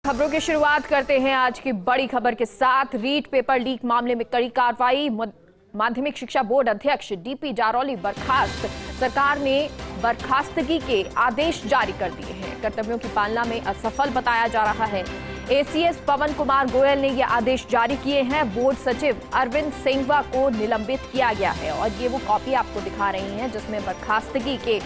खबरों की शुरुआत करते हैं आज की बड़ी खबर के साथ। रीट पेपर लीक मामले में कड़ी कार्रवाई। माध्यमिक शिक्षा बोर्ड अध्यक्ष डीपी जारौली बर्खास्त। सरकार ने बर्खास्तगी के आदेश जारी कर दिए हैं। कर्तव्यों की पालना में असफल बताया जा रहा है। एसीएस पवन कुमार गोयल ने यह आदेश जारी किए हैं। बोर्ड सचिव अरविंद सेंगवा को निलंबित किया गया है और ये वो कॉपी आपको दिखा रही हैं जिसमें बर्खास्तगी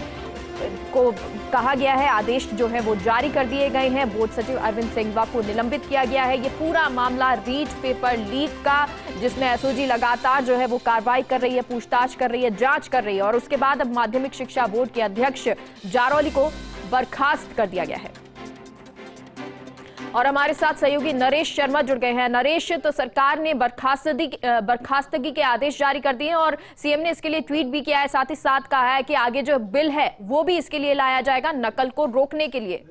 को कहा गया है। आदेश जो है वो जारी कर दिए गए हैं। बोर्ड सचिव अरविंद सेंगवा को निलंबित किया गया है। ये पूरा मामला रीट पेपर लीक का, जिसमें एसओजी लगातार जो है वो कार्रवाई कर रही है, पूछताछ कर रही है, जांच कर रही है और उसके बाद अब माध्यमिक शिक्षा बोर्ड के अध्यक्ष जारौली को बर्खास्त कर दिया गया है। और हमारे साथ सहयोगी नरेश शर्मा जुड़ गए हैं। नरेश, तो सरकार ने बर्खास्तगी के आदेश जारी कर दिए और सीएम ने इसके लिए ट्वीट भी किया है, साथ ही साथ कहा है कि आगे जो बिल है वो भी इसके लिए लाया जाएगा, नकल को रोकने के लिए।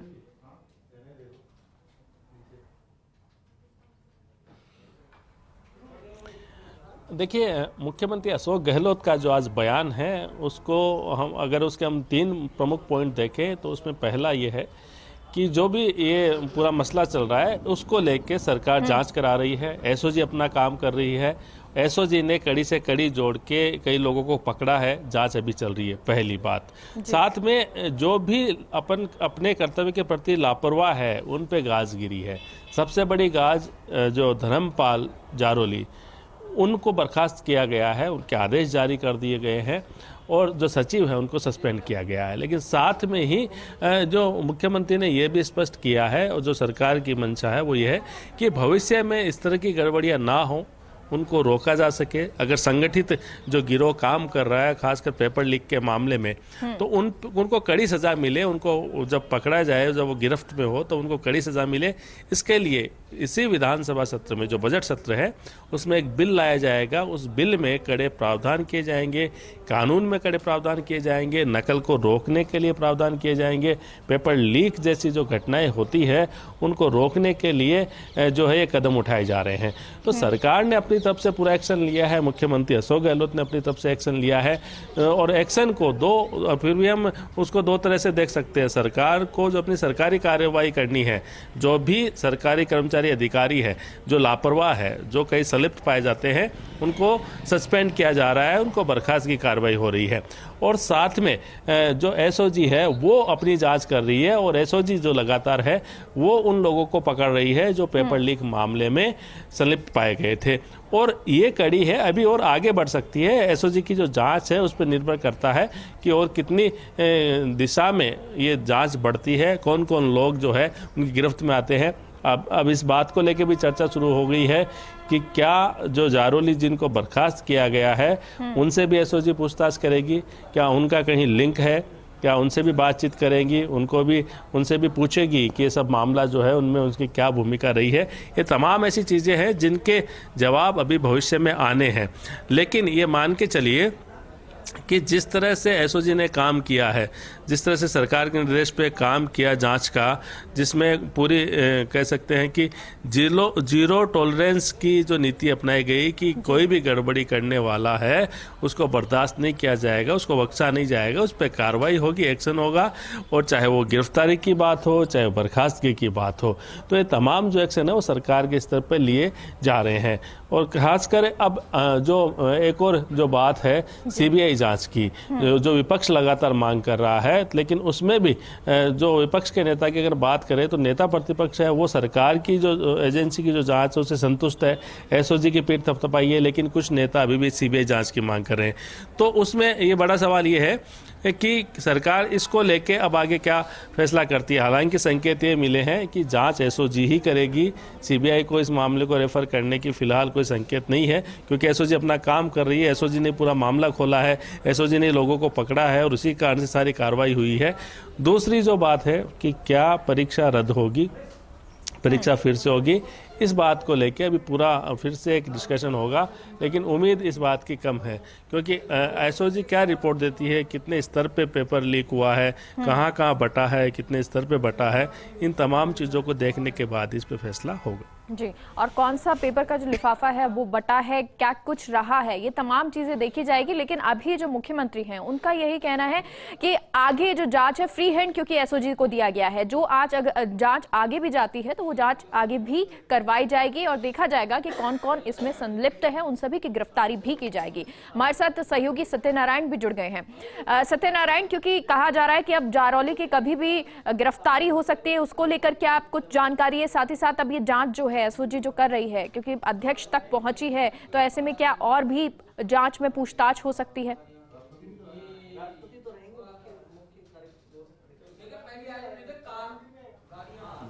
देखिए, मुख्यमंत्री अशोक गहलोत का जो आज बयान है उसको हम तीन प्रमुख पॉइंट देखें तो उसमें पहला ये है कि जो भी ये पूरा मसला चल रहा है उसको लेके सरकार जांच करा रही है। एसओजी अपना काम कर रही है। एसओजी ने कड़ी से कड़ी जोड़ के कई लोगों को पकड़ा है, जांच अभी चल रही है, पहली बात। साथ में जो भी अपने कर्तव्य के प्रति लापरवाह है उन पे गाज गिरी है। सबसे बड़ी गाज जो धर्मपाल जारौली, उनको बर्खास्त किया गया है, उनके आदेश जारी कर दिए गए हैं और जो सचिव है उनको सस्पेंड किया गया है। लेकिन साथ में ही जो मुख्यमंत्री ने ये भी स्पष्ट किया है और जो सरकार की मंशा है वो ये है कि भविष्य में इस तरह की गड़बड़ियां ना हो, उनको रोका जा सके। अगर संगठित जो गिरोह काम कर रहा है खासकर पेपर लीक के मामले में, तो उनको कड़ी सजा मिले। उनको जब पकड़ा जाए, जब वो गिरफ्त में हो तो उनको कड़ी सजा मिले। इसके लिए इसी विधानसभा सत्र में जो बजट सत्र है उसमें एक बिल लाया जाएगा। उस बिल में कड़े प्रावधान किए जाएंगे, कानून में कड़े प्रावधान किए जाएंगे, नकल को रोकने के लिए प्रावधान किए जाएंगे। पेपर लीक जैसी जो घटनाएं होती है उनको रोकने के लिए जो है ये कदम उठाए जा रहे हैं। तो सरकार ने अपनी तरफ से पूरा एक्शन लिया है, मुख्यमंत्री अशोक गहलोत ने अपनी तरफ से एक्शन लिया है और एक्शन को फिर भी हम उसको दो तरह से देख सकते हैं। सरकार को जो अपनी सरकारी कार्रवाई करनी है, जो भी सरकारी कर्मचारी अधिकारी है जो लापरवाह है, जो कई संलिप्त पाए जाते हैं, उनको सस्पेंड किया जा रहा है, उनको बर्खास्त की कार्रवाई हो रही है। और साथ में जो एसओजी है वो अपनी जांच कर रही है और एसओजी जो लगातार है वो उन लोगों को पकड़ रही है जो पेपर लीक मामले में संलिप्त पाए गए थे। और ये कड़ी है, अभी और आगे बढ़ सकती है। एसओजी की जो जांच है उस पर निर्भर करता है कि और कितनी दिशा में ये जांच बढ़ती है, कौन कौन लोग जो है उनकी गिरफ्त में आते हैं। अब इस बात को लेकर भी चर्चा शुरू हो गई है कि क्या जो जारौली जिनको बर्खास्त किया गया है उनसे भी एसओजी पूछताछ करेगी, क्या उनका कहीं लिंक है, क्या उनसे भी बातचीत करेंगी, उनसे भी पूछेगी कि ये सब मामला जो है उनमें उसकी क्या भूमिका रही है। ये तमाम ऐसी चीज़ें हैं जिनके जवाब अभी भविष्य में आने हैं। लेकिन ये मान के चलिए कि जिस तरह से एसओजी ने काम किया है, जिस तरह से सरकार के निर्देश पे काम किया जांच का, जिसमें पूरी कह सकते हैं कि जीरो टॉलरेंस की जो नीति अपनाई गई कि कोई भी गड़बड़ी करने वाला है उसको बर्दाश्त नहीं किया जाएगा, उसको बख्शा नहीं जाएगा, उस पर कार्रवाई होगी, एक्शन होगा। और चाहे वो गिरफ्तारी की बात हो, चाहे बर्खास्तगी की बात हो, तो ये तमाम जो एक्शन है वो सरकार के स्तर पर लिए जा रहे हैं। और खासकर अब जो एक और जो बात है सीबीआई जांच की, जो विपक्ष लगातार मांग कर रहा है, लेकिन उसमें भी जो विपक्ष के नेता की अगर बात करें तो नेता प्रतिपक्ष है वो सरकार की जो एजेंसी की जो जांच है उससे संतुष्ट है, एसओजी की पीठ थपथपाई है, लेकिन कुछ नेता अभी भी सीबीआई जांच की मांग कर रहे हैं। तो उसमें ये बड़ा सवाल ये है कि सरकार इसको लेके अब आगे क्या फैसला करती है। हालांकि संकेत ये मिले हैं कि जांच एसओजी ही करेगी, सीबीआई को इस मामले को रेफर करने की फिलहाल कोई संकेत नहीं है, क्योंकि एसओजी अपना काम कर रही है। एसओजी ने पूरा मामला खोला है, एसओजी ने लोगों को पकड़ा है और उसी कारण से सारी कार्रवाई हुई है। दूसरी जो बात है कि क्या परीक्षा रद्द होगी, परीक्षा फिर से होगी, इस बात को लेके अभी पूरा फिर से एक डिस्कशन होगा, लेकिन उम्मीद इस बात की कम है क्योंकि एसओजी क्या रिपोर्ट देती है, कितने स्तर पे पेपर लीक हुआ है, कहाँ कहाँ बटा है, कितने स्तर पे बटा है, इन तमाम चीज़ों को देखने के बाद इस पे फैसला होगा। जी, और कौन सा पेपर का जो लिफाफा है वो बटा है, क्या कुछ रहा है, ये तमाम चीजें देखी जाएगी। लेकिन अभी जो मुख्यमंत्री हैं उनका यही कहना है कि आगे जो जांच है फ्री हैंड, क्योंकि एसओजी को दिया गया है, जो आज अगर जांच आगे भी जाती है तो वो जांच आगे भी करवाई जाएगी और देखा जाएगा कि कौन कौन इसमें संलिप्त है, उन सभी की गिरफ्तारी भी की जाएगी। हमारे साथ सहयोगी सत्यनारायण भी जुड़ गए हैं। सत्यनारायण, क्योंकि कहा जा रहा है कि अब जारौली की कभी भी गिरफ्तारी हो सकती है, उसको लेकर क्या आप कुछ जानकारी है? साथ ही साथ अब ये जांच जो है एसओजी जो कर रही है, क्योंकि अध्यक्ष तक पहुंची है, तो ऐसे में क्या और भी जांच में पूछताछ हो सकती है?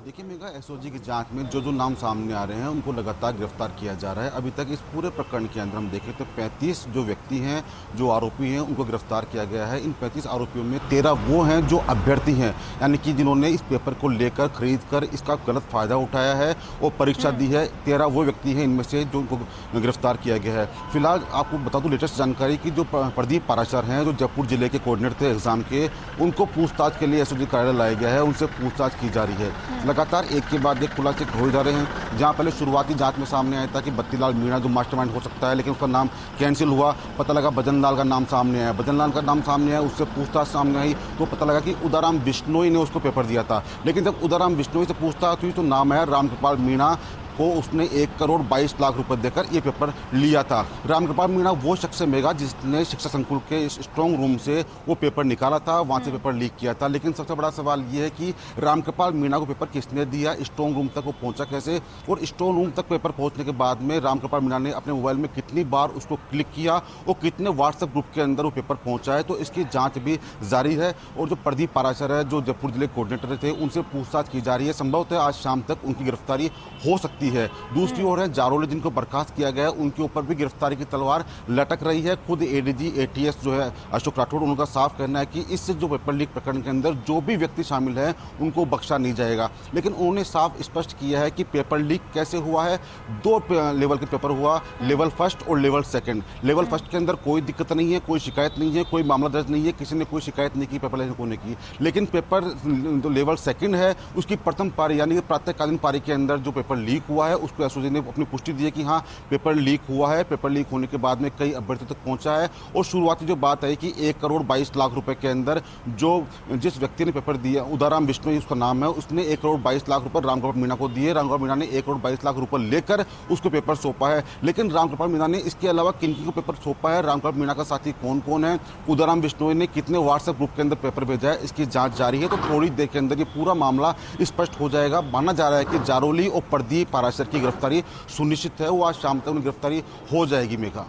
देखिए मेगा, एसओजी की जांच में जो नाम सामने आ रहे हैं उनको लगातार गिरफ्तार किया जा रहा है। अभी तक इस पूरे प्रकरण के अंदर हम देखें तो 35 जो व्यक्ति हैं, जो आरोपी हैं, उनको गिरफ्तार किया गया है। इन 35 आरोपियों में 13 वो हैं जो अभ्यर्थी हैं, यानी कि जिन्होंने इस पेपर को लेकर खरीद कर इसका गलत फायदा उठाया है और परीक्षा दी है। 13 वो व्यक्ति हैं इनमें से जो उनको गिरफ्तार किया गया है। फिलहाल आपको बता दूं लेटेस्ट जानकारी की, जो प्रदीप पाराशर हैं, जो जयपुर जिले के कोऑर्डिनेटर थे एग्जाम के, उनको पूछताछ के लिए एसओजी कार्यालय लाया गया है, उनसे पूछताछ की जा रही है। लगातार एक के बाद एक खुलासे हो जा रहे हैं। जहां पहले शुरुआती जांच में सामने आया था कि बत्तीलाल मीणा जो मास्टरमाइंड हो सकता है, लेकिन उसका नाम कैंसिल हुआ। पता लगा भजनलाल का नाम सामने आया, भजनलाल का नाम सामने आया, उससे पूछताछ सामने आई तो पता लगा कि उदाराम बिश्नोई ने उसको पेपर दिया था। लेकिन जब उदाराम बिश्नोई से पूछताछ हुई तो नाम आया रामकृपाल मीणा को, उसने 1 करोड़ 22 लाख रुपए देकर ये पेपर लिया था। रामकृपाल मीणा वो शख्स मेगा जिसने शिक्षा संकुल के स्ट्रॉन्ग रूम से वो पेपर निकाला था, वहाँ से पेपर लीक किया था। लेकिन सबसे बड़ा सवाल ये है कि रामकृपाल मीणा को पेपर किसने दिया, स्ट्रॉन्ग रूम तक वो पहुंचा कैसे, और स्ट्रॉन्ग रूम तक पेपर पहुंचने के बाद में रामकृपाल मीणा ने अपने मोबाइल में कितनी बार उसको क्लिक किया और कितने व्हाट्सएप ग्रुप के अंदर वो पेपर पहुंचा है। तो इसकी जाँच भी जारी है। और जो प्रदीप पाराशर है, जो जयपुर जिले कोऑर्डिनेटर थे, उनसे पूछताछ की जा रही है। संभवतः आज शाम तक उनकी गिरफ्तारी हो सकती है। दूसरी ओर है जारौली जिनको बर्खास्त किया गया है, उनके ऊपर भी गिरफ्तारी की तलवार लटक रही है। खुद एडीजी एटीएस जो है अशोक राठौड़, उनका साफ कहना है कि इस जो पेपर लीक प्रकरण के अंदर जो भी व्यक्ति शामिल है उनको बख्शा नहीं जाएगा। लेकिन उन्होंने साफ स्पष्ट किया है कि पेपर लीक कैसे हुआ है। 2 लेवल के पेपर हुआ, लेवल फर्स्ट और लेवल सेकंड। लेवल फर्स्ट के अंदर कोई दिक्कत नहीं है, कोई शिकायत नहीं है, कोई मामला दर्ज नहीं है, किसी ने कोई शिकायत नहीं की पेपर लीक होने की। लेकिन पेपर जो लेवल सेकंड है उसकी प्रथम पारी यानी प्रातःकालीन पारी के अंदर जो पेपर लीक हुआ है उसको एसओजी ने अपनी पुष्टि दी है कि हाँ पेपर लीक हुआ है। पेपर लीक होने के बाद में कई अभ्यर्थियों तक पहुंचा है और शुरुआती जो बात है कि 1 करोड़ 22 लाख रुपए के अंदर जो जिस व्यक्ति ने पेपर दिया, उदाराम बिश्नोई उसका नाम है, उसने 1 करोड़ 22 लाख रुपए रामकृपाल मीणा को दिए। रामकृपाल मीणा ने 1 करोड़ 22 लाख रुपए लेकर उसको पेपर सौंपा है। लेकिन रामकृपाल मीणा ने इसके अलावा किन को पेपर सौंपा है, रामकृपाल मीणा का साथी कौन कौन है, उदाराम बिश्नोई ने कितने व्हाट्सएप ग्रुप के अंदर पेपर भेजा है, इसकी जांच जारी है। तो थोड़ी देर के अंदर ये पूरा मामला स्पष्ट हो जाएगा। माना जा रहा है कि जारौली और प्रदीप पाराशर की गिरफ्तारी सुनिश्चित है, वो आज शाम तक उनकी गिरफ्तारी हो जाएगी। मेघा,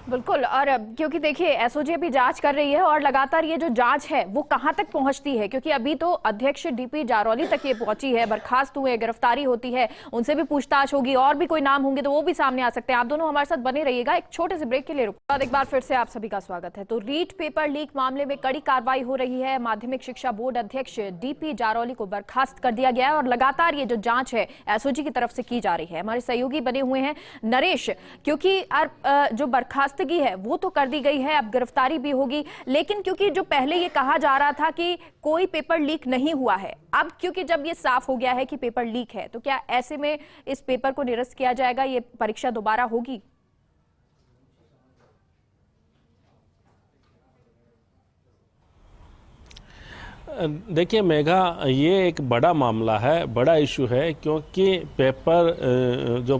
बिल्कुल। और क्योंकि देखिए एसओजी अभी जांच कर रही है और लगातार ये जो जांच है वो कहां तक पहुंचती है, क्योंकि अभी तो अध्यक्ष डीपी जारौली तक ये पहुंची है, बर्खास्त हुए, गिरफ्तारी होती है, उनसे भी पूछताछ होगी, और भी कोई नाम होंगे तो वो भी सामने आ सकते हैं। आप दोनों हमारे साथ बने रहिएगा, एक छोटे से ब्रेक के लिए रुकते हैं। एक बार फिर से आप सभी का स्वागत है। तो रीट पेपर लीक मामले में कड़ी कार्रवाई हो रही है। माध्यमिक शिक्षा बोर्ड अध्यक्ष डीपी जारौली को बर्खास्त कर दिया गया है और लगातार ये जो जांच है एसओजी की तरफ से की जा रही है। हमारे सहयोगी बने हुए हैं नरेश, क्योंकि जो बर्खास्तगी है वो तो कर दी गई है, अब गिरफ्तारी भी होगी, लेकिन क्योंकि जो पहले ये कहा जा रहा था कि कोई पेपर लीक नहीं हुआ है, अब क्योंकि जब ये साफ हो गया है कि पेपर लीक है, तो क्या ऐसे में इस पेपर को निरस्त किया जाएगा, ये परीक्षा दोबारा होगी? देखिए मेघा, ये एक बड़ा मामला है, बड़ा इशू है, क्योंकि पेपर जो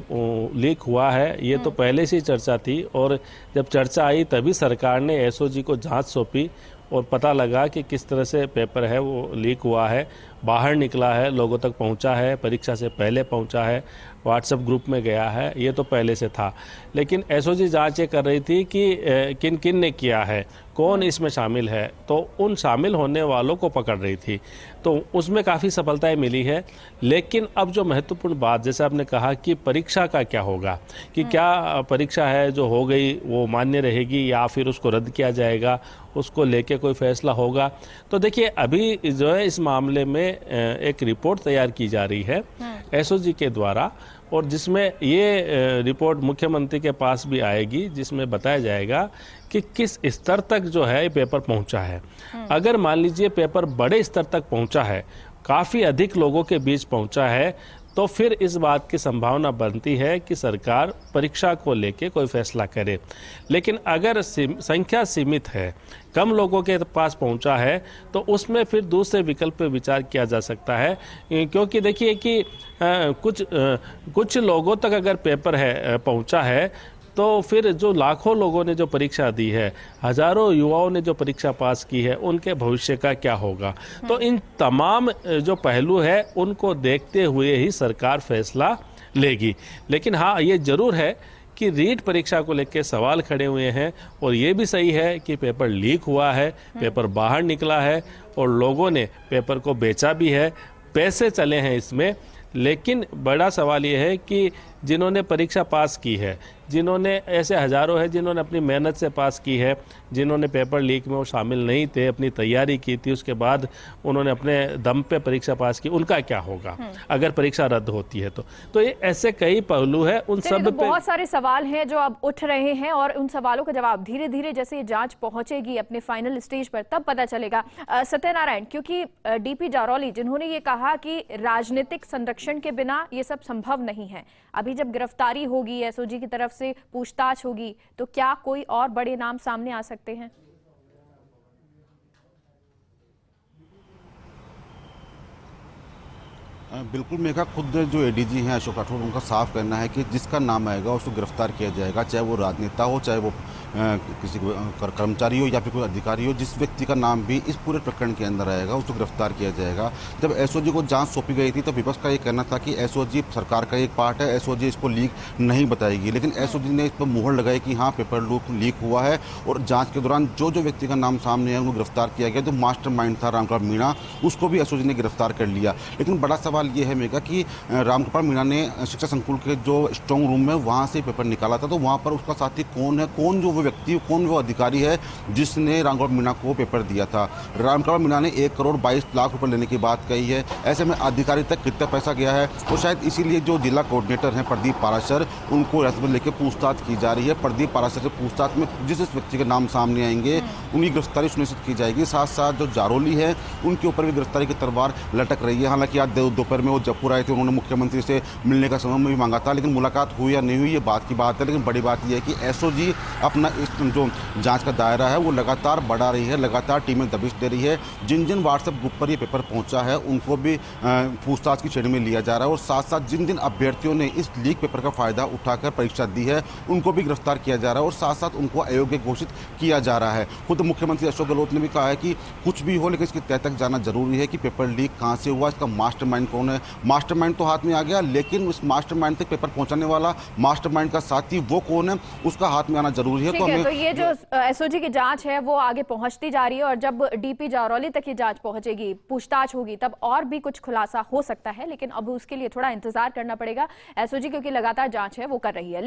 लीक हुआ है ये तो पहले से ही चर्चा थी और जब चर्चा आई तभी सरकार ने एसओजी को जांच सौंपी और पता लगा कि किस तरह से पेपर है वो लीक हुआ है, बाहर निकला है, लोगों तक पहुंचा है, परीक्षा से पहले पहुंचा है, व्हाट्सएप ग्रुप में गया है, ये तो पहले से था। लेकिन एसओजी जांच ये कर रही थी कि किन किन ने किया है, कौन इसमें शामिल है, तो उन शामिल होने वालों को पकड़ रही थी, तो उसमें काफ़ी सफलताएं मिली है। लेकिन अब जो महत्वपूर्ण बात, जैसे आपने कहा कि परीक्षा का क्या होगा, कि क्या परीक्षा है जो हो गई वो मान्य रहेगी या फिर उसको रद्द किया जाएगा, उसको लेके कोई फैसला होगा। तो देखिए अभी जो है इस मामले में एक रिपोर्ट तैयार की जा रही है एसओजी के द्वारा, और जिसमें ये रिपोर्ट मुख्यमंत्री के पास भी आएगी, जिसमें बताया जाएगा कि किस स्तर तक जो है ये पेपर पहुंचा है। अगर मान लीजिए पेपर बड़े स्तर तक पहुंचा है, काफ़ी अधिक लोगों के बीच पहुंचा है, तो फिर इस बात की संभावना बनती है कि सरकार परीक्षा को लेके कोई फैसला करे। लेकिन अगर संख्या सीमित है, कम लोगों के पास पहुंचा है, तो उसमें फिर दूसरे विकल्प पे विचार किया जा सकता है। क्योंकि देखिए कि कुछ लोगों तक अगर पेपर है पहुंचा है, तो फिर जो लाखों लोगों ने जो परीक्षा दी है, हजारों युवाओं ने जो परीक्षा पास की है, उनके भविष्य का क्या होगा। तो इन तमाम जो पहलू है उनको देखते हुए ही सरकार फैसला लेगी। लेकिन हाँ, ये जरूर है कि रीट परीक्षा को लेकर सवाल खड़े हुए हैं, और ये भी सही है कि पेपर लीक हुआ है, पेपर बाहर निकला है और लोगों ने पेपर को बेचा भी है, पैसे चले हैं इसमें। लेकिन बड़ा सवाल ये है कि जिन्होंने परीक्षा पास की है, जिन्होंने ऐसे हजारों हैं जिन्होंने अपनी मेहनत से पास की है, जिन्होंने पेपर लीक में वो शामिल नहीं थे, अपनी तैयारी की थी, उसके बाद उन्होंने अपने दम पे परीक्षा पास की, उनका क्या होगा अगर परीक्षा रद्द होती है। तो ये ऐसे कई पहलू है, उन सब तो पे बहुत सारे सवाल हैं जो अब उठ रहे हैं, और उन सवालों का जवाब धीरे धीरे जैसे ये जांच पहुंचेगी अपने फाइनल स्टेज पर तब पता चलेगा। सत्यनारायण, क्योंकि डीपी जारौली जिन्होंने ये कहा कि राजनीतिक संरक्षण के बिना ये सब संभव नहीं है, अभी जब गिरफ्तारी होगी, एसओजी की तरफ से पूछताछ होगी, तो क्या कोई और बड़े नाम सामने आ सकते हैं? बिल्कुल मेघा, खुद जो एडीजी हैं अशोक राठौर, उनका साफ कहना है कि जिसका नाम आएगा उसको गिरफ्तार किया जाएगा, चाहे वो राजनेता हो, चाहे वो किसी कर्मचारी हो या फिर कोई अधिकारी हो। जिस व्यक्ति का नाम भी इस पूरे प्रकरण के अंदर आएगा उसको गिरफ्तार किया जाएगा। जब एसओजी को जांच सौंपी गई थी तो विपक्ष का ये कहना था कि एसओजी सरकार का एक पार्ट है, एसओजी इसको लीक नहीं बताएगी। लेकिन एसओजी ने इस पर मुहर लगाई कि हाँ, पेपर लीक हुआ है, और जाँच के दौरान जो व्यक्ति का नाम सामने है उनको गिरफ्तार किया गया। जो मास्टरमाइंड था रामकृपाल मीणा, उसको भी एसओजी ने गिरफ्तार कर लिया। लेकिन बड़ा सवाल ये है मेघा कि रामकृपाल मीणा ने शिक्षा संकुल के जो स्ट्रांग रूम में वहाँ से पेपर निकाला था, तो वहाँ पर उसका साथी कौन है, कौन जो वो व्यक्ति, कौन वो अधिकारी है जिसने रामकृपाल मीणा को पेपर दिया था। रामकृपाल मीणा ने 1 करोड़ 22 लाख रुपए लेने की बात कही है। ऐसे में अधिकारी तक कितना पैसा गया है, तो शायद इसीलिए जो जिला कोऑर्डिनेटर हैं प्रदीप पाराशर, उनको हिरासत में लेकर पूछताछ की जा रही है। प्रदीप पाराशर से पूछताछ में जिस व्यक्ति के नाम सामने आएंगे उनकी गिरफ्तारी सुनिश्चित की जाएगी। साथ साथ जो जारौली है उनके ऊपर भी गिरफ्तारी की तलवार लटक रही है। हालांकि आज दोपहर में वो जयपुर आए थे, उन्होंने मुख्यमंत्री से मिलने का समय भी मांगा था, लेकिन मुलाकात हुई या नहीं हुई ये बात की बात है। लेकिन बड़ी बात यह है कि एसओजी अपना इस जो जांच का दायरा है वो लगातार बढ़ा रही है, लगातार टीमें दबिश दे रही है। जिन जिन व्हाट्सएप ग्रुप पर ये पेपर पहुंचा है उनको भी पूछताछ की श्रेणी में लिया जा रहा है, और साथ साथ जिन जिन अभ्यर्थियों ने इस लीक पेपर का फायदा उठाकर परीक्षा दी है उनको भी गिरफ्तार किया जा रहा है, और साथ साथ उनको अयोग्य घोषित किया जा रहा है। खुद मुख्यमंत्री अशोक गहलोत ने भी कहा है कि कुछ भी हो लेकिन इसकी तह तक जाना जरूरी है कि पेपर लीक कहाँ से हुआ, इसका मास्टरमाइंड कौन है। मास्टरमाइंड तो हाथ में आ गया, लेकिन उस मास्टरमाइंड तक पेपर पहुंचाने वाला, मास्टरमाइंड का साथी वो कौन है, उसका हाथ में आना जरूरी है। तो ये जो एसओजी की जांच है वो आगे पहुंचती जा रही है, और जब डीपी जारौली तक ये जांच पहुंचेगी, पूछताछ होगी, तब और भी कुछ खुलासा हो सकता है। लेकिन अब उसके लिए थोड़ा इंतजार करना पड़ेगा एसओजी, क्योंकि लगातार जांच है वो कर रही है।